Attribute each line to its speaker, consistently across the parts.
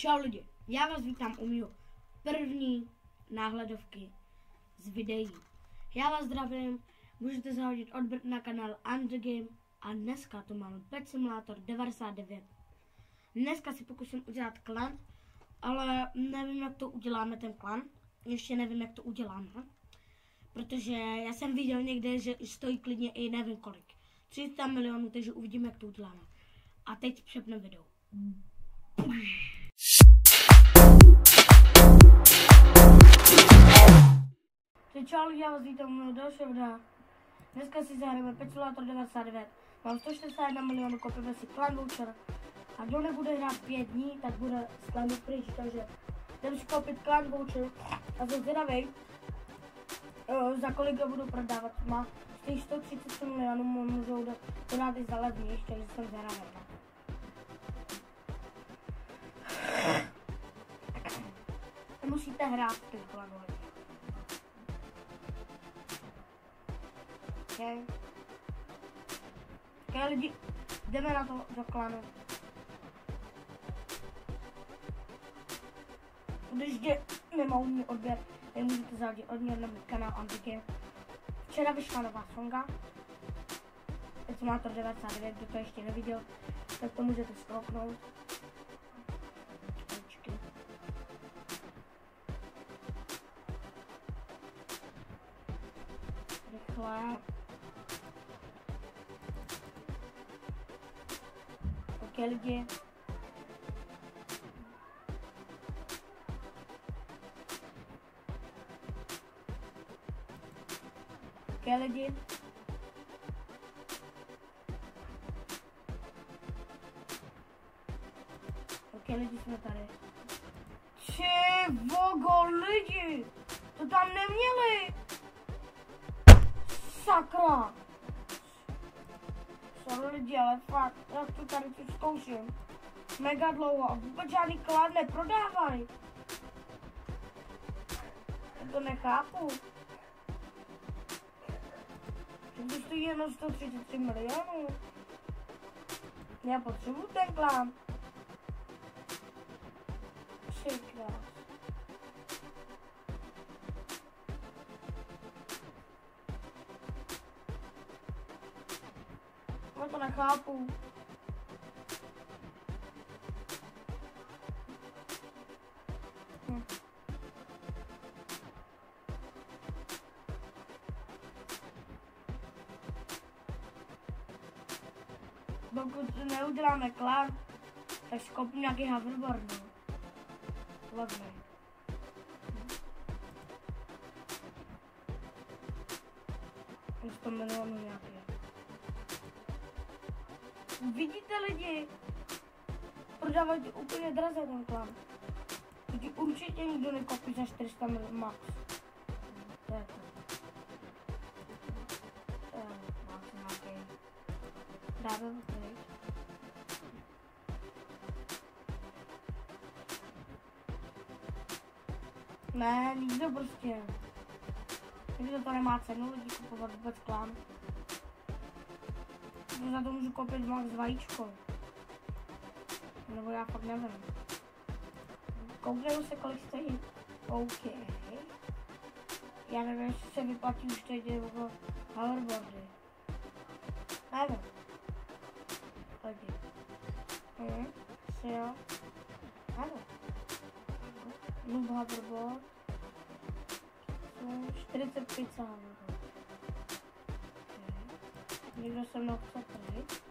Speaker 1: Čau lidi, já vás vítám u mého první náhledovky z videí. Já vás zdravím, můžete zahodit odběr na kanál Undergame a dneska tu máme Pet Simulator 99. Dneska si pokusím udělat klan, ale nevím, jak to uděláme ten klan. Ještě nevím, jak to uděláme, protože já jsem viděl někde, že stojí klidně i nevím kolik. 300 milionů, takže uvidíme, jak to uděláme. A teď přepne video. Čau lidi, já vás vítám u dalšího videa. Dneska si zahrajeme Pet Simulator 99. Mám 161 milionů, koupíme si klan voucher. A kdo nebude hrát 5 dní, tak bude z klanu pryč, takže jdem si koupit klan voucher. A jsem zvědavej, za kolik ho budu prodávat. Má z těch 130 milionů, můžou dodat i za levný, ještě že jsem zvědavej. Musíte hrát ten klan. Okay, lidi, jdeme na to do klanu. Když jde mimo můj odběr, můžete zahodit odběr na můj kanál Undergame. Včera vyšla nová songa, Pet Simulator 99, kdo to ještě neviděl, tak to můžete stoupnout. Rychle. Ok lidi. Ok lidi. Ok lidi, jsme tady. Ty vogo lidi, to tam neměli. Sakra. Sorry lidi, ale fakt, já to tady tu zkouším mega dlouho a vůbec žádný klan neprodávají. Já to nechápu. Že to stojí jenom 133 milionů. Já potřebuji ten klan. Třikrát. Já to nechápu. Pokud neuděláme klan, tak si koupím nějaký hoverboard. Levný. Už 100 milionů nějaký. Vidíte lidi? Prodávají ti úplně draze ten klan. To ti určitě nikdo nekoupí za 400 milionů max. To je to. To je max nějaký. Dáme ho pryč. Ne, nikdo prostě. Nikdo to nemá cenu lidi kupovat vůbec klan. Za to můžu koupit max vajíčko. Nebo já fakt nevím. Koukneme se, kolik stojí. OK. Já nevím, jestli se vyplatí už teď jako hoverboardy. Nevím. Lidi. Si jo. Nevím. Noob hoverboard. 45 hoverboard. Někdo se mnou chce pryč.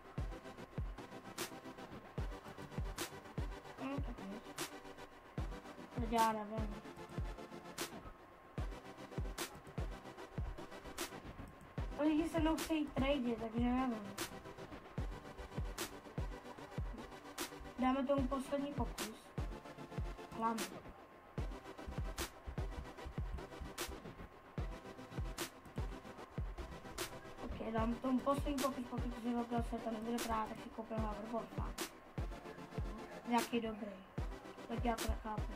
Speaker 1: Tak já nevím. Lidi se mnou chtějí trade, takže nevím. Dáme tomu poslední pokus. Klam. Dám tomu poslední pokus, pokud se to nebude právě, tak si koupím hoverboard. Nějaký dobrý. Tak já to nechápu.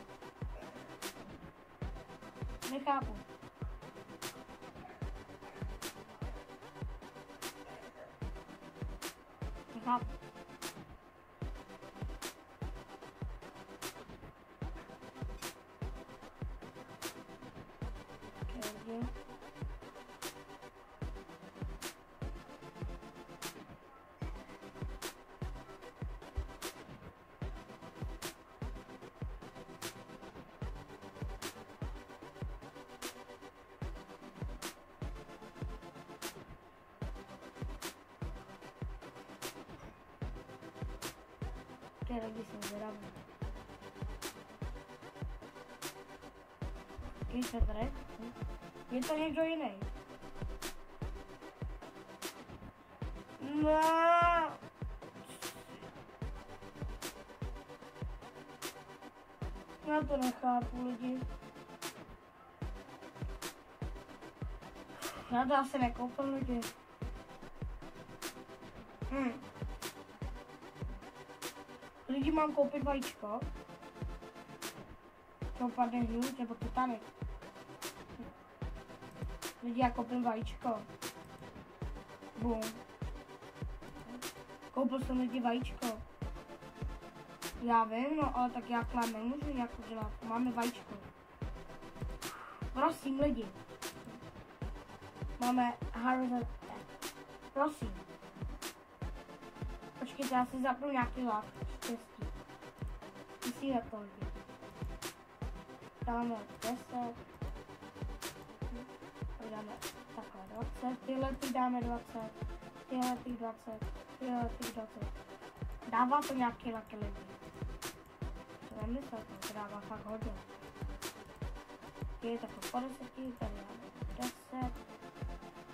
Speaker 1: Nechápu. Nechápu. lidi. Ty lidi jsou zvědaví. Když se tady? Je to někdo jiný? No. Já to nechápu, lidi. Já to asi nekoupím, lidi. Lidi, mám koupit vajíčko. To padne hůř, nebo Titanic. Lidi, já koupím vajíčko. Bum. Koupil jsem lidi vajíčko. Já vím, no ale tak já klám nemůžu nějak udělat. Máme vajíčko. Prosím lidi. Máme Harvard. Prosím. Počkejte, já si zapnu nějaký lák. Štěstí. Musíme to lidi. Dáme 10. Dáme takhle 20. Tyhle ty dáme 20. Tyhle ty 20. Tyhle ty 20. Dává to nějaký laky lidi. To nemyslete, to dává fakt hodně. Je takhle po 10, tady dáme 10.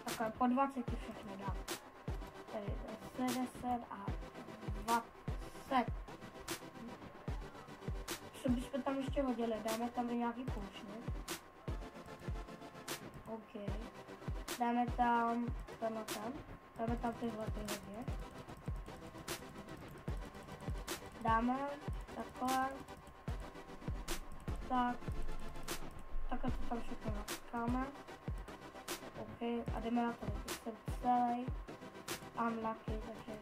Speaker 1: Takhle po 20 všechno dám. Tady 10 a 20. Co bychom tam ještě hodili? Dáme tam nějaký půlčník. OK. Dáme tam tenhle tam. Dáme tam tyhle ty hodně. Dáme takhle. Tak. Takhle to tam všechno natkáme. OK. A jdeme na to. Jsem celý. Unlucky, takže.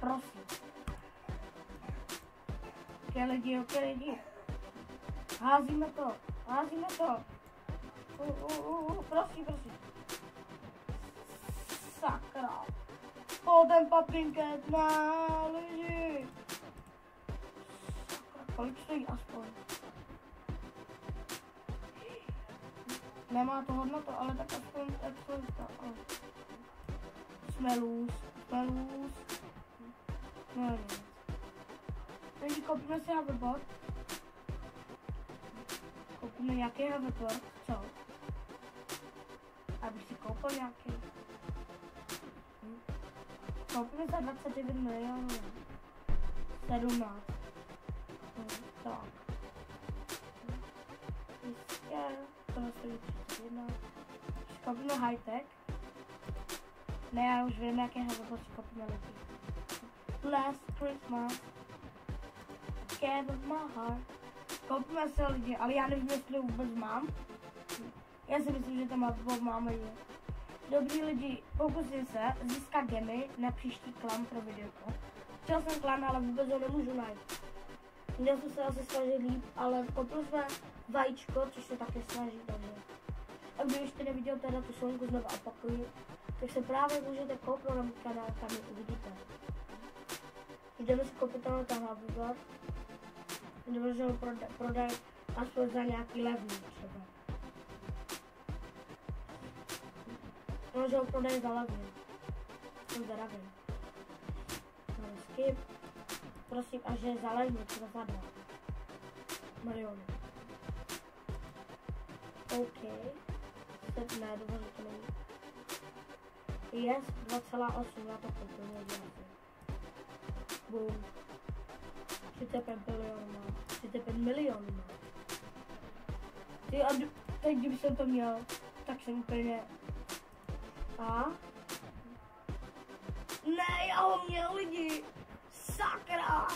Speaker 1: Prosím. OK lidi. Házíme to. Prosím. Sakra. Ten papinket na lidi. Sakra, kolik stojí aspoň? Nemá to hodnotu, ale tak aspoň jsme lůz. No nic. Takže koupíme si hoverboard. Koupíme nějaký hoverboard, co? Abych si koupil nějaký. Koupíme za 29 milionů. 17. Tak. Jistě. To stojí 31. Koupíme high-tech. Ne, já už vím, jaké hoverboard si koupíme lidi. Last Christmas. Scared of my heart. Koupíme se lidi, ale já nevím, jestli vůbec mám. Já si myslím, že to máme je. Dobrý lidi, pokusím se získat gemy na příští klan pro videoko. Chtěl jsem klan, ale vůbec ho nemůžu najít. Měl jsem se asi snažit líp, ale koupil jsme vajíčko, což se taky snaží, takže. A když jste neviděl teda tu sonku, znovu opakuju, tak se právě můžete koupit na můj kanál, tam ji uvidíte. Jdeme si koupit tam hoverboard. Nebo že ho prodají aspoň za nějaký levný třeba. No, že ho prodají za levný. Jsem zvědavý. No, skip. Prosím, až je za levný, třeba za 2 miliony. OK. Ne, dobře, to není. Yes, 2,8, já to koupím, nedělám. Boom. 35 milionů má. Ty a teď, kdyby jsem to měl, tak jsem úplně. A? Ne, já ho měl lidi! Sakra!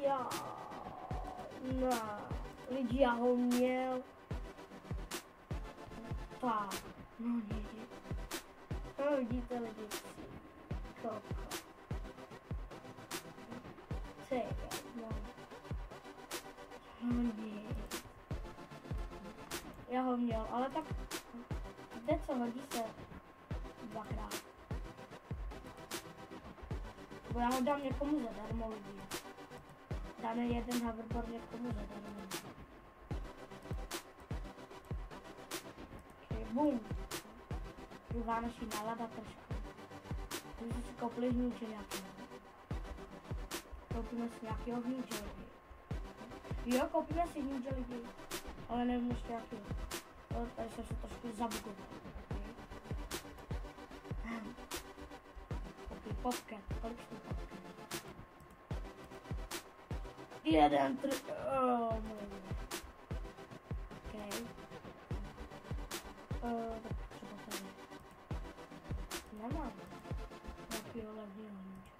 Speaker 1: Já. Ne. Lidi, já ho měl. Tak. No lidi. No vidíte lidi. Koko. No lidi. Já ho měl, ale tak jde co, hodí se dvakrát. Bo já ho dám někomu zadarmo lidi. Dáme jeden hoverboard někomu zadarmo. Okay, boom. Tu vánoční nálada trošku. My jsme si koupili hníče nějaký. Koupíme si nějakého hníče lidi. Jo, koupíme si hníče lidi. Ale nevím ještě jaký. Tady jsem se trošku zabugoval. Okay, popcat. Kolik jsme popcat? Jeden, oh můj. Okay. Tak třeba tady. Nemám. Jakýho levního hníče.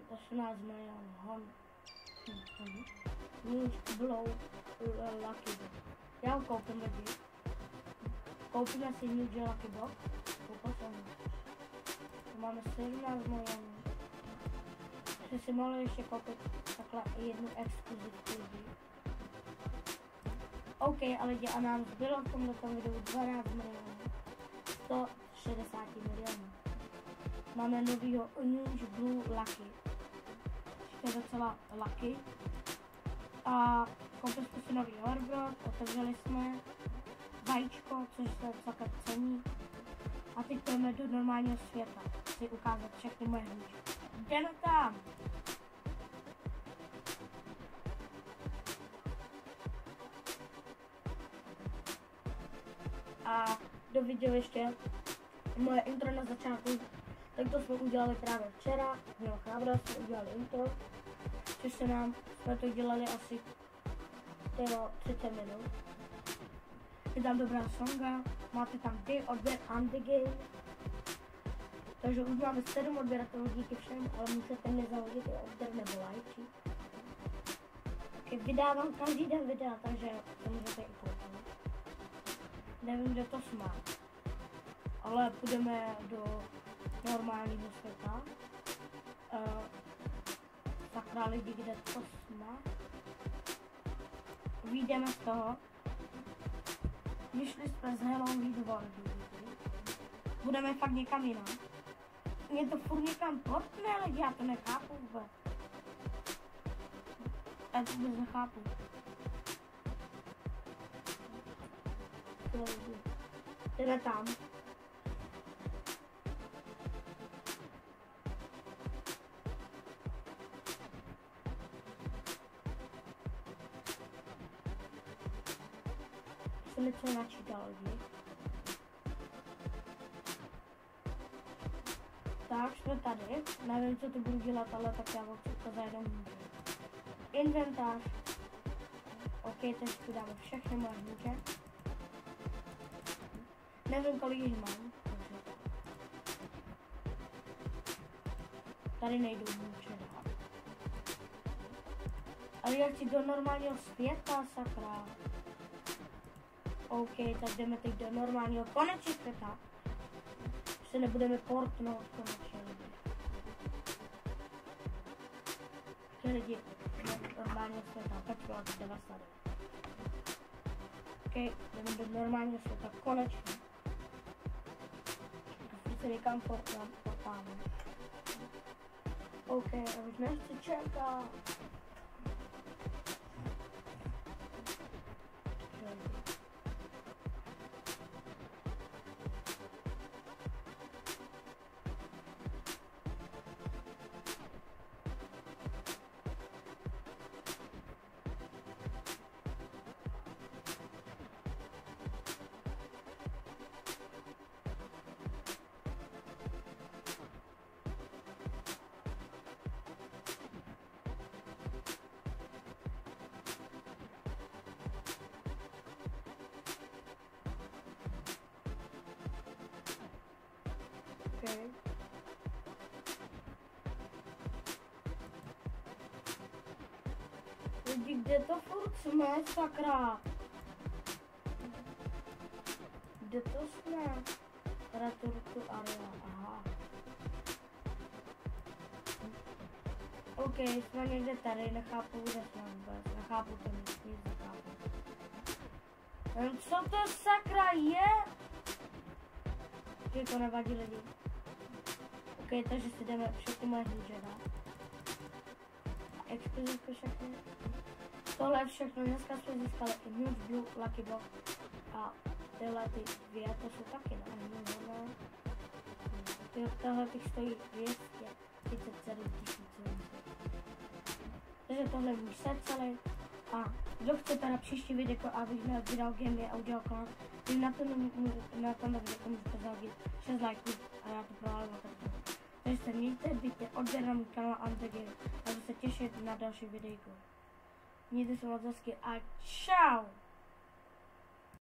Speaker 1: 18 milionů. Hníč blow lucky box. Já ho koupím lidi. Koupíme si hníč lucky box. Koupil jsem ho. Máme 17 milionů. Že si mohli ještě koupit takhle jednu exkluzivku lidí. OK, ale a nám zbylo v tomto videu 12 milionů. 160 milionů. Máme novýho Orange Blue Lucky. To je docela lucky. A koupili jsme si nový hoverboard, otevřeli jsme vajíčko, což se celkem cení. A teď půjdeme do normálního světa. Chci ukázat všechny moje hníče. Jdeme tam! A kdo viděl ještě moje intro na začátku, tak to jsme udělali právě včera. Měl chábra, jsme udělali intro. Což se nám, jsme to dělali asi 30 minut. Je tam dobrá songa, máte tam ty odběr and the game. Takže už máme 7 odběratelů díky všem, ale můžete mě zahodit i odběr nebo lajčí. Vydávám každý den videa, takže to můžete i koupit. Nevím, kde to jsme, ale půjdeme do normálního světa. Sakra lidi, kde to jsme. Vyjdeme z toho. Vyšli jsme z Halloween Worldu. Budeme fakt někam jinam. Mě to furt někam potne, lidi, já to nechápu vůbec. Já to vůbec nechápu. Jdeme tam. Jsem něco načítal lidi. Tak, jsme tady. Nevím, co to budu dělat, ale tak já vám chci ukázat jenom inventář. OK, teď tu dáme všechny moje hníče. Nevím, kolik jich mám. Tady nejdu hníče dát. Ale já chci do normálního světa, sakra. OK, tak jdeme teď do normálního konečného světa. Už se nebudeme portnout konečně lidi. Lidi, normálního světa, Petrol 99. OK, jdeme do normálního světa, konečně. Už se někam portáme. OK, a už nechci čekat. Okay. Lidi, kde to furt jsme, sakra? Kde to jsme? Return area, aha. OK, jsme někde tady, nechápu, kde jsme vůbec, nechápu to nic nechápu. Co to sakra je? Že to nevadí lidi. Ok, takže si jdeme všechny moje hříže dát. Exkluzivky všechny. Tohle všechno, dneska jsme získali Huge Blue Lucky Block a tyhle ty dvě, to jsou taky tohle těch stojí 237 000. Takže tohle je můj set celý a kdo chce teda příští videjko, abych vydal gamy a udělal kanál, tak na tomhle videjko můžete zahodit 6 lajků a já to provalím. Takže se mějte, byďte odběr na můj kanál Antegame a budu se těšit na další videjko. Mějte se moc hezky a čau!